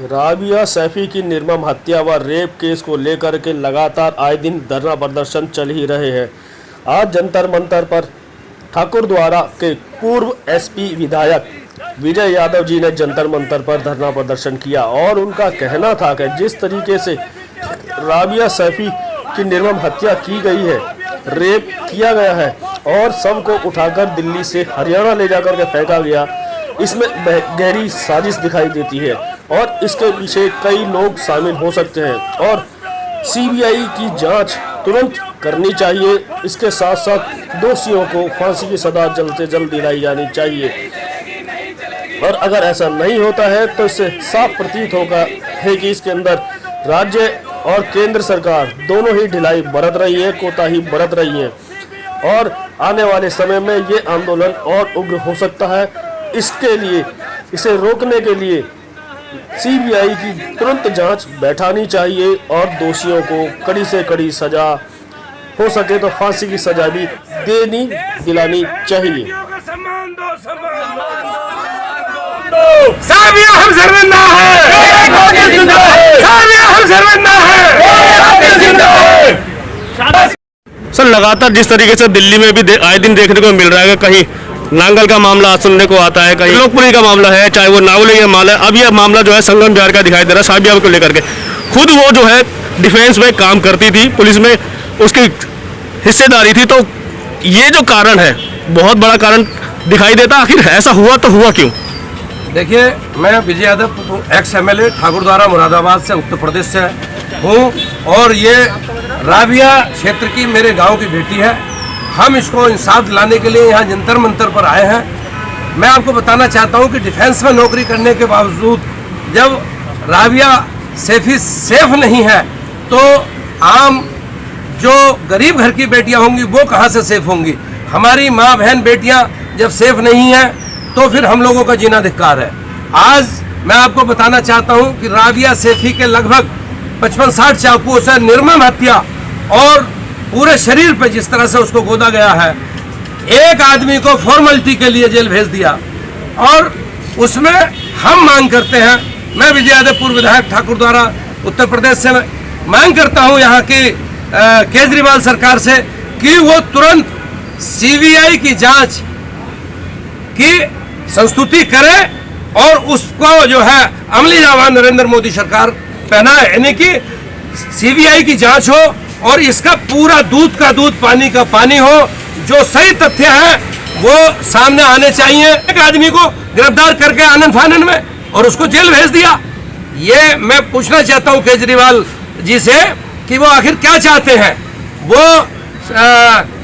राबिया सैफी की निर्मम हत्या व रेप केस को लेकर के लगातार आए दिन धरना प्रदर्शन चल ही रहे हैं। आज जंतर मंतर पर ठाकुरद्वारा के पूर्व एसपी विधायक विजय यादव जी ने जंतर मंतर पर धरना प्रदर्शन किया और उनका कहना था कि जिस तरीके से राबिया सैफी की निर्मम हत्या की गई है, रेप किया गया है और शव को उठाकर दिल्ली से हरियाणा ले जाकर के फेंका गया, इसमें गहरी साजिश दिखाई देती है और इसके पीछे कई लोग शामिल हो सकते हैं और सीबीआई की जांच तुरंत करनी चाहिए। इसके साथ साथ दोषियों को फांसी की सजा जल्द से जल्द दिलाई जानी चाहिए और अगर ऐसा नहीं होता है तो इससे साफ प्रतीत होगा है कि इसके अंदर राज्य और केंद्र सरकार दोनों ही ढिलाई बरत रही है, कोताही बरत रही है और आने वाले समय में ये आंदोलन और उग्र हो सकता है। इसके लिए इसे रोकने के लिए सीबीआई की तुरंत जांच बैठानी चाहिए और दोषियों को कड़ी से कड़ी सजा, हो सके तो फांसी की सजा भी दिलानी चाहिए। साबिया हम शर्मिंदा है, साबिया हम शर्मिंदा है। सर, लगातार जिस तरीके से दिल्ली में भी आए दिन देखने को मिल रहा है, कहीं नांगल का मामला सुनने को आता है, कहीं लोकपुरी का मामला है, चाहे वो नावली का मामला है, अब यह मामला जो है संगम बिहार का दिखाई दे रहा है साबिया को लेकर के। खुद वो जो है डिफेंस में काम करती थी, पुलिस में उसकी हिस्सेदारी थी, तो ये जो कारण है बहुत बड़ा कारण दिखाई देता। आखिर ऐसा हुआ तो हुआ क्यों? देखिए, मैं विजय यादव एक्स एमएलए ठाकुरद्वारा मुरादाबाद से उत्तर प्रदेश से हूँ और ये राबिया क्षेत्र की मेरे गांव की बेटी है। हम इसको इंसाफ दिलाने के लिए यहाँ जंतर मंतर पर आए हैं। मैं आपको बताना चाहता हूँ कि डिफेंस में नौकरी करने के बावजूद जब राबिया सैफी सेफ नहीं है तो आम जो गरीब घर की बेटियाँ होंगी वो कहाँ से सेफ होंगी? हमारी माँ बहन बेटियाँ जब सेफ नहीं हैं तो फिर हम लोगों का जीना धिक्कार है। आज मैं आपको बताना चाहता हूं कि राबिया सैफी के लगभग 55-60 चाकुओं से निर्मम हत्या और पूरे शरीर पर जिस तरह से उसको गोदा गया है, एक आदमी को फॉर्मेलिटी के लिए जेल भेज दिया और उसमें हम मांग करते हैं, मैं विजय यादव पूर्व विधायक ठाकुरद्वारा उत्तर प्रदेश से मांग करता हूं यहाँ की केजरीवाल सरकार से कि वो तुरंत सीबीआई की जांच की संस्तुति करे और उसको जो है अमली जामा नरेंद्र मोदी सरकार पहनाए, यानी कि सीबीआई की जांच हो और इसका पूरा दूध का दूध पानी का पानी हो। जो सही तथ्य है वो सामने आने चाहिए। एक आदमी को गिरफ्तार करके आनंद फानन में और उसको जेल भेज दिया। ये मैं पूछना चाहता हूं केजरीवाल जी से कि वो आखिर क्या चाहते हैं। वो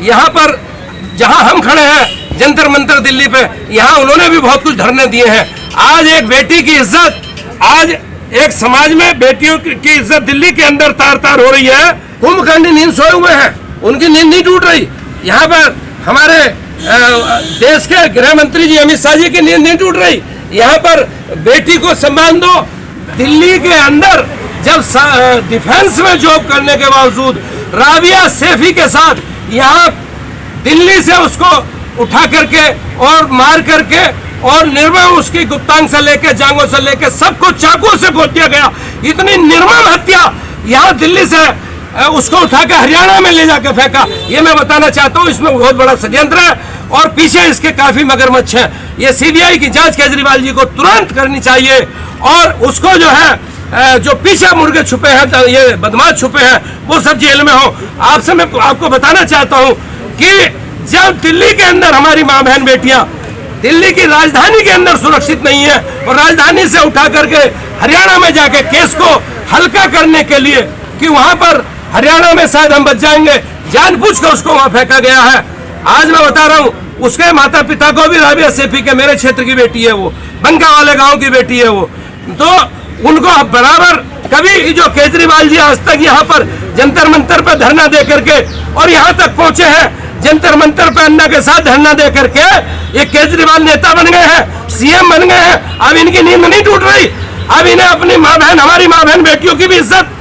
यहाँ पर जहां हम खड़े हैं जंतर मंतर दिल्ली पे, यहाँ उन्होंने भी बहुत कुछ धरने दिए हैं। आज एक बेटी की इज्जत, आज एक समाज में बेटियों की इज्जत दिल्ली के अंदर तार तार हो रही है। कुंभकर्णी नींद सोए हुए हैं, उनकी नींद नहीं टूट रही। यहाँ पर हमारे देश के गृह मंत्री जी अमित शाह जी की नींद नहीं टूट रही। यहाँ पर बेटी को सम्मान दो। दिल्ली के अंदर जब डिफेंस में जॉब करने के बावजूद राबिया सैफी के साथ यहाँ दिल्ली से उसको उठा करके और मार करके और निर्मम उसकी गुप्तांग से लेके जांघों से लेके सबको चाकू से गोद दिया गया। इतनी निर्मम हत्या यहाँ दिल्ली से उसको उठा के हरियाणा में ले जाकर फेंका। ये मैं बताना चाहता हूँ, इसमें बहुत बड़ा षड्यंत्र है और पीछे इसके काफी मगरमच्छ हैं। ये सीबीआई की जांच केजरीवाल जी को तुरंत करनी चाहिए और उसको जो है जो पीछे मुर्गे छुपे हैं, ये बदमाश छुपे हैं, वो सब जेल में हो। आपसे मैं आपको बताना चाहता हूँ कि जब दिल्ली के अंदर हमारी माँ बहन बेटियां दिल्ली की राजधानी के अंदर सुरक्षित नहीं है और राजधानी से उठा करके हरियाणा में जाके केस को हल्का करने के लिए कि वहां पर हरियाणा में शायद हम बच जाएंगे, जानबूझकर उसको वहां फेंका गया है। आज मैं बता रहा हूं, उसके माता पिता को भी राबिया सैफी के मेरे क्षेत्र की बेटी है, वो बंका वाले गाँव की बेटी है वो, तो उनको बराबर कभी जो केजरीवाल जी आज तक यहाँ पर जंतर मंतर पर धरना दे करके और यहाँ तक पहुंचे हैं, जंतर मंतर पे अन्ना के साथ धरना दे करके ये केजरीवाल नेता बन गए हैं, सीएम बन गए हैं। अब इनकी नींद नहीं टूट रही। अब इन्हें अपनी माँ बहन, हमारी माँ बहन बेटियों की भी इज्जत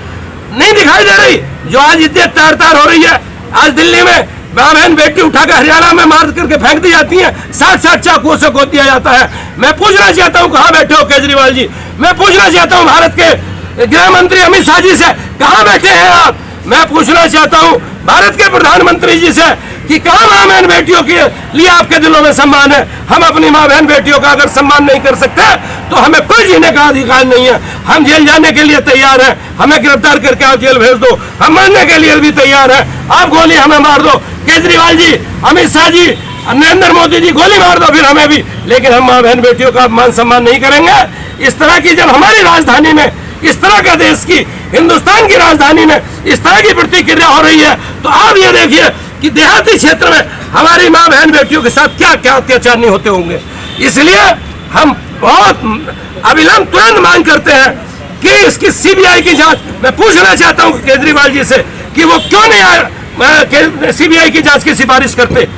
नहीं दिखाई दे रही, जो आज इज्जत तार तार हो रही है। आज दिल्ली में माँ बहन बेटी उठाकर हरियाणा में मार करके फेंक दी जाती है, 60-60 चाकुओं से गोद दिया जाता है। मैं पूछना चाहता हूँ कहाँ बैठे हो केजरीवाल जी? मैं पूछना चाहता हूं भारत के गृह मंत्री अमित शाह जी से, कहां बैठे हैं आप? मैं पूछना चाहता हूं भारत के प्रधानमंत्री जी से कि कहां मां बहन बेटियों के लिए आपके दिलों में सम्मान है? हम अपनी मां बहन बेटियों का अगर सम्मान नहीं कर सकते तो हमें कोई जीने का अधिकार नहीं है। हम जेल जाने के लिए तैयार हैं, हमें गिरफ्तार करके आप जेल भेज दो, हम मरने के लिए भी तैयार हैं, आप गोली हमें मार दो, केजरीवाल जी, अमित शाह जी, नरेंद्र मोदी जी गोली मार दो फिर हमें भी, लेकिन हम मां बहन बेटियों का मान सम्मान नहीं करेंगे। इस तरह की जब हमारी राजधानी में, इस तरह का देश की, हिंदुस्तान की राजधानी में इस तरह की प्रतिक्रिया हो रही है, तो आप ये देखिए कि देहाती क्षेत्र में हमारी मां बहन बेटियों के साथ क्या क्या अत्याचार नहीं होते होंगे। इसलिए हम बहुत अविलंब तुरंत मांग करते हैं कि इसकी सीबीआई की जांच। मैं पूछना चाहता हूं केजरीवाल जी से कि वो क्यों नहीं सीबीआई की जांच की सिफारिश करते,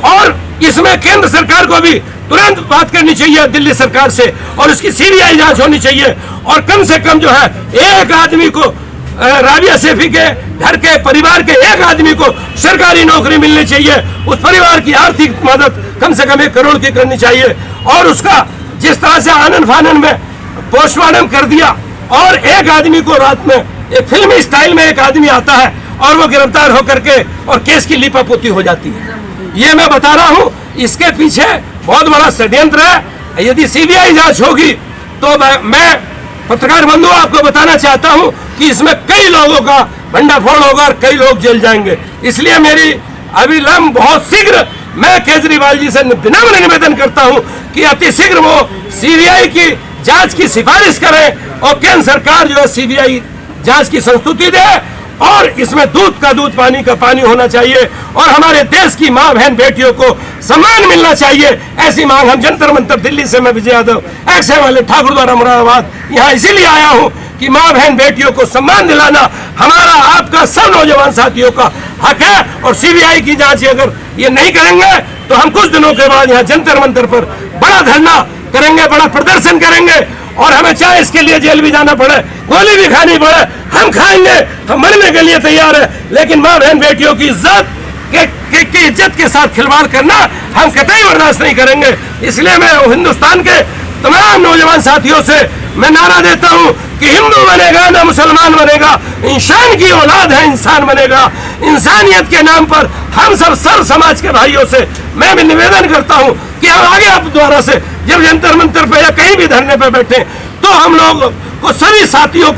और इसमें केंद्र सरकार को भी तुरंत बात करनी चाहिए दिल्ली सरकार से, और इसकी सीबीआई जांच होनी चाहिए। और कम से कम जो है एक आदमी को, राबिया सेफी के घर के परिवार के एक आदमी को सरकारी नौकरी मिलनी चाहिए, उस परिवार की आर्थिक मदद कम से कम 1 करोड़ की करनी चाहिए। और उसका जिस तरह से आनंद फानन में पोस्टमार्टम कर दिया, और एक आदमी को रात में एक फिल्मी स्टाइल में एक आदमी आता है और वो गिरफ्तार होकर के और केस की लीपापोती हो जाती है। ये मैं बता रहा हूं, इसके पीछे बहुत बड़ा षड्यंत्र है। यदि सीबीआई जांच होगी तो मैं पत्रकार बंधु आपको बताना चाहता हूं कि इसमें कई लोगों का भंडाफोड़ होगा और कई लोग जेल जाएंगे। इसलिए मेरी अविलंब बहुत शीघ्र मैं केजरीवाल जी से विनम्र निवेदन करता हूं कि अति शीघ्र वो सीबीआई की जांच की सिफारिश करें और केंद्र सरकार जो है सीबीआई जांच की संस्तुति दे, और इसमें दूध का दूध पानी का पानी होना चाहिए, और हमारे देश की मां बहन बेटियों को सम्मान मिलना चाहिए। ऐसी मांग हम जंतर मंतर दिल्ली से मैं विजय यादव XMLA ठाकुर द्वारा मुरादाबाद यहाँ इसीलिए आया हूँ कि मां बहन बेटियों को सम्मान दिलाना हमारा, आपका, सब नौजवान साथियों का हक है। और सीबीआई की जांच अगर ये नहीं करेंगे तो हम कुछ दिनों के बाद यहाँ जंतर मंतर पर बड़ा धरना करेंगे, बड़ा प्रदर्शन करेंगे, और हमें चाहे इसके लिए जेल भी जाना पड़े, गोली भी खानी पड़े, हम खाएंगे, हम मरने के लिए तैयार है। लेकिन मां बहन बेटियों की इज्जत के साथ खिलवाड़ करना हम कतई बर्दाश्त नहीं करेंगे। इसलिए मैं हिंदुस्तान के तमाम नौजवान साथियों से मैं नारा देता हूं कि हिंदू बनेगा ना मुसलमान बनेगा, इंसान की औलाद है इंसान बनेगा। इंसानियत के नाम पर हम सब सर्व समाज के भाइयों से मैं भी निवेदन करता हूं कि हम आगे आप द्वारा से जब जंतर मंतर पे या कहीं भी धरने पे बैठे तो हम लोग को सभी साथियों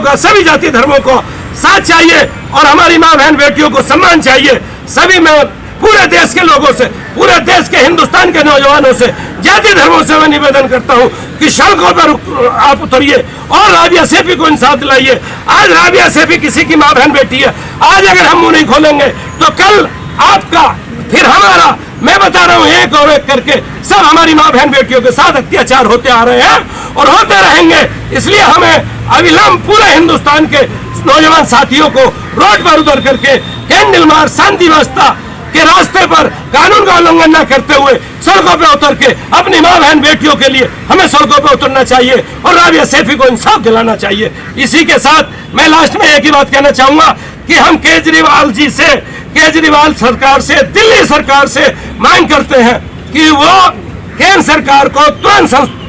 का सभी जाति धर्मों को साथ चाहिए, और हमारी मां बहन बेटियों को सम्मान चाहिए। सभी मैं पूरे देश के लोगों से, पूरे देश के हिंदुस्तान के नौजवानों से, जाति धर्मों से मैं निवेदन करता हूं कि सड़कों पर आप उतरिए और राबिया सेफी को इंसाफ दिलाइए। आज राबिया सेफी किसी की मां बहन बेटी है, आज अगर हम मुंह नहीं खोलेंगे तो कल आपका, फिर हमारा, मैं बता रहा हूं एक और एक करके सब हमारी मां बहन बेटियों के साथ अत्याचार होते आ रहे हैं और होते रहेंगे। इसलिए हमें अविलंब पूरे हिंदुस्तान के नौजवान साथियों को रोड पर उतर करके कैंडल मार्च, शांति व्यवस्था के रास्ते पर कानून का उल्लंघन न करते हुए सड़कों पे उतर के अपनी मां बहन बेटियों के लिए हमें सड़कों पे उतरना चाहिए और राबिया सेफी को इंसाफ दिलाना चाहिए। इसी के साथ मैं लास्ट में एक ही बात कहना चाहूंगा कि हम केजरीवाल जी से, केजरीवाल सरकार से, दिल्ली सरकार से मांग करते हैं कि वो केंद्र सरकार को तुरंत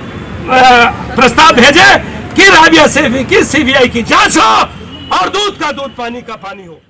प्रस्ताव भेजे कि राबिया सेफी की सीबीआई की जांच हो और दूध का दूध पानी का पानी हो।